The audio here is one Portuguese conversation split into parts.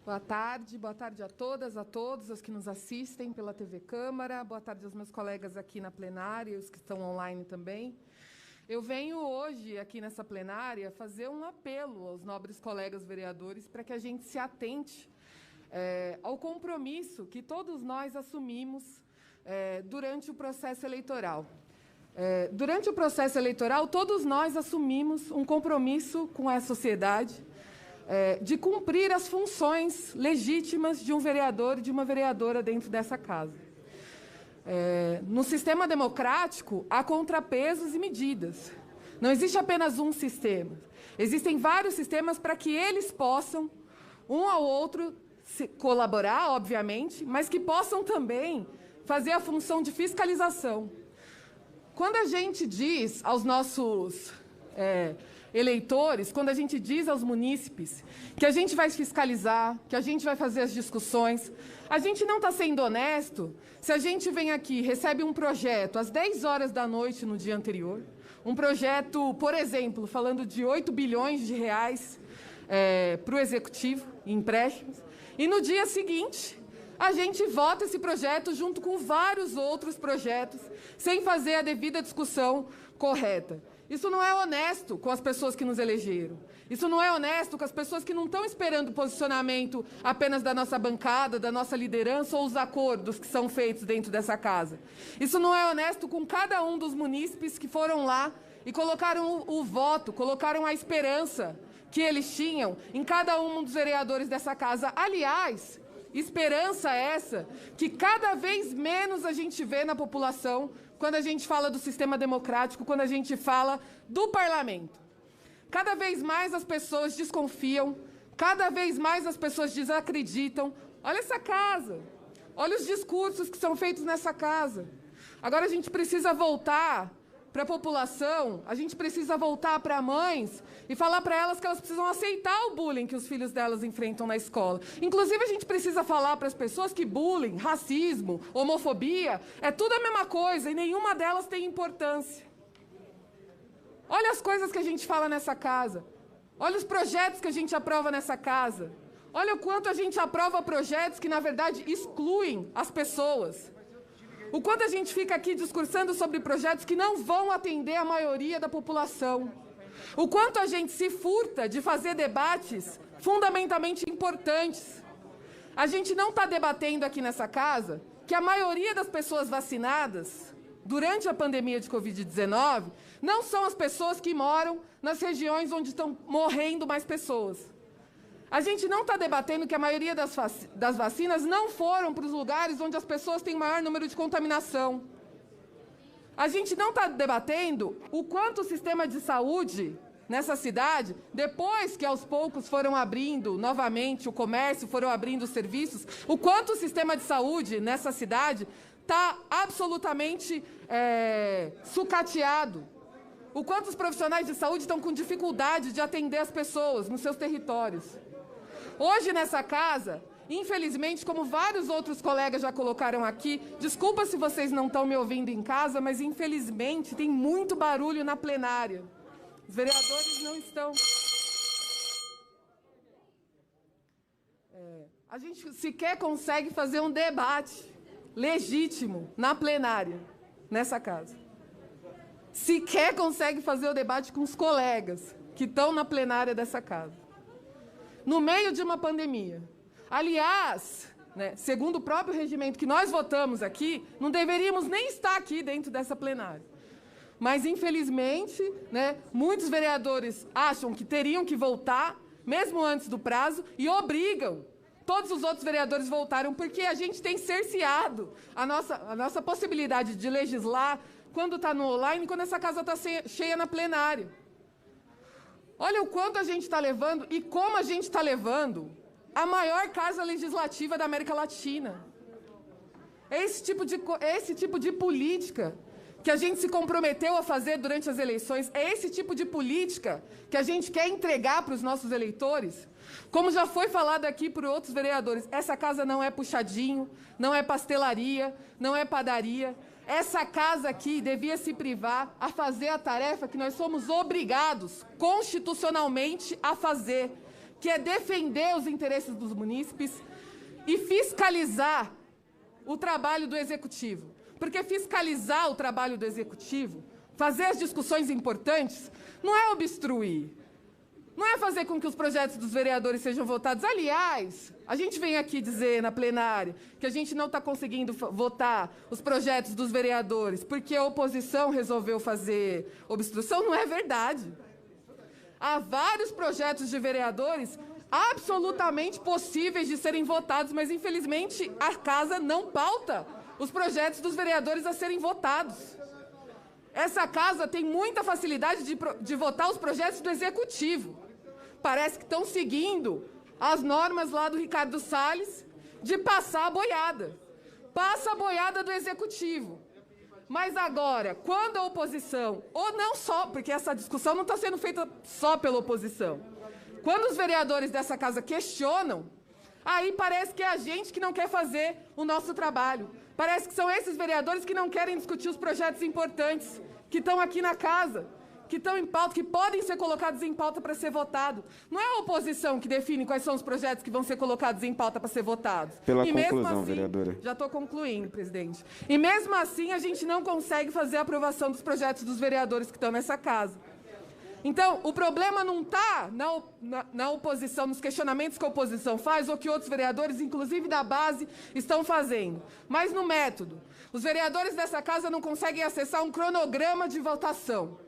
Boa tarde a todas, a todos, os que nos assistem pela TV Câmara, boa tarde aos meus colegas aqui na plenária e os que estão online também. Eu venho hoje, aqui nessa plenária, fazer um apelo aos nobres colegas vereadores para que a gente se atente ao compromisso que todos nós assumimos durante o processo eleitoral. Durante o processo eleitoral, todos nós assumimos um compromisso com a sociedade, de cumprir as funções legítimas de um vereador e de uma vereadora dentro dessa casa. No sistema democrático, há contrapesos e medidas. Não existe apenas um sistema. Existem vários sistemas para que eles possam, um ao outro, colaborar, obviamente, mas que possam também fazer a função de fiscalização. Quando a gente diz aos nossos eleitores, quando a gente diz aos munícipes que a gente vai fiscalizar, que a gente vai fazer as discussões, a gente não está sendo honesto se a gente vem aqui, recebe um projeto às 10 horas da noite no dia anterior, um projeto, por exemplo, falando de 8 bilhões de reais para o Executivo, em empréstimos, e no dia seguinte a gente vota esse projeto junto com vários outros projetos, sem fazer a devida discussão correta. Isso não é honesto com as pessoas que nos elegeram. Isso não é honesto com as pessoas que não estão esperando o posicionamento apenas da nossa bancada, da nossa liderança ou os acordos que são feitos dentro dessa casa. Isso não é honesto com cada um dos munícipes que foram lá e colocaram o voto, colocaram a esperança que eles tinham em cada um dos vereadores dessa casa. Aliás, esperança essa que cada vez menos a gente vê na população quando a gente fala do sistema democrático, quando a gente fala do parlamento. Cada vez mais as pessoas desconfiam, cada vez mais as pessoas desacreditam. Olha essa casa, olha os discursos que são feitos nessa casa. Agora a gente precisa voltar para a população, a gente precisa voltar para mães e falar para elas que elas precisam aceitar o bullying que os filhos delas enfrentam na escola. Inclusive, a gente precisa falar para as pessoas que bullying, racismo, homofobia, é tudo a mesma coisa e nenhuma delas tem importância. Olha as coisas que a gente fala nessa casa. Olha os projetos que a gente aprova nessa casa. Olha o quanto a gente aprova projetos que, na verdade, excluem as pessoas. O quanto a gente fica aqui discursando sobre projetos que não vão atender a maioria da população. O quanto a gente se furta de fazer debates fundamentalmente importantes. A gente não está debatendo aqui nessa casa que a maioria das pessoas vacinadas durante a pandemia de Covid-19 não são as pessoas que moram nas regiões onde estão morrendo mais pessoas. A gente não está debatendo que a maioria das vacinas não foram para os lugares onde as pessoas têm maior número de contaminação. A gente não está debatendo o quanto o sistema de saúde nessa cidade, depois que aos poucos foram abrindo novamente o comércio, foram abrindo os serviços, o quanto o sistema de saúde nessa cidade está absolutamente sucateado. O quanto os profissionais de saúde estão com dificuldade de atender as pessoas nos seus territórios. Hoje, nessa casa, infelizmente, como vários outros colegas já colocaram aqui, desculpa se vocês não estão me ouvindo em casa, mas, infelizmente, tem muito barulho na plenária. Os vereadores não estão... A gente sequer consegue fazer um debate legítimo na plenária, nessa casa. Sequer consegue fazer o debate com os colegas que estão na plenária dessa casa. No meio de uma pandemia. Aliás, segundo o próprio regimento que nós votamos aqui, não deveríamos nem estar aqui dentro dessa plenária. Mas, infelizmente, muitos vereadores acham que teriam que voltar, mesmo antes do prazo, e obrigam todos os outros vereadores voltaram, porque a gente tem cerceado a nossa possibilidade de legislar quando está no online e quando essa casa está cheia na plenária. Olha o quanto a gente está levando e como a gente está levando a maior casa legislativa da América Latina. É esse tipo de política que a gente se comprometeu a fazer durante as eleições. É esse tipo de política que a gente quer entregar para os nossos eleitores. Como já foi falado aqui por outros vereadores, essa casa não é puxadinho, não é pastelaria, não é padaria. Essa casa aqui devia se privar a fazer a tarefa que nós somos obrigados constitucionalmente a fazer, que é defender os interesses dos munícipes e fiscalizar o trabalho do Executivo. Porque fiscalizar o trabalho do Executivo, fazer as discussões importantes, não é obstruir. Não é fazer com que os projetos dos vereadores sejam votados. Aliás, a gente vem aqui dizer na plenária que a gente não está conseguindo votar os projetos dos vereadores porque a oposição resolveu fazer obstrução. Não é verdade. Há vários projetos de vereadores absolutamente possíveis de serem votados, mas, infelizmente, a Casa não pauta os projetos dos vereadores a serem votados. Essa Casa tem muita facilidade de votar os projetos do Executivo. Parece que estão seguindo as normas lá do Ricardo Salles de passar a boiada. Passa a boiada do Executivo. Mas agora, quando a oposição, ou não só, porque essa discussão não está sendo feita só pela oposição, quando os vereadores dessa Casa questionam, aí parece que é a gente que não quer fazer o nosso trabalho. Parece que são esses vereadores que não querem discutir os projetos importantes que estão aqui na Casa, que estão em pauta, que podem ser colocados em pauta para ser votado. Não é a oposição que define quais são os projetos que vão ser colocados em pauta para ser votados. Pela e mesmo conclusão, assim, vereadora. Já estou concluindo, presidente. E mesmo assim, a gente não consegue fazer a aprovação dos projetos dos vereadores que estão nessa Casa. Então, o problema não está na oposição, nos questionamentos que a oposição faz, ou que outros vereadores, inclusive da base, estão fazendo, mas no método. Os vereadores dessa Casa não conseguem acessar um cronograma de votação.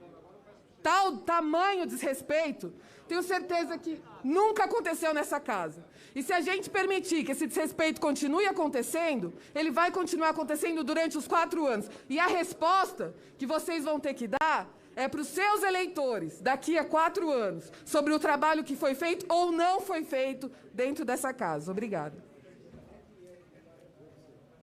Tal tamanho desrespeito, tenho certeza que nunca aconteceu nessa Casa. E se a gente permitir que esse desrespeito continue acontecendo, ele vai continuar acontecendo durante os 4 anos. E a resposta que vocês vão ter que dar é para os seus eleitores, daqui a 4 anos, sobre o trabalho que foi feito ou não foi feito dentro dessa Casa. Obrigada.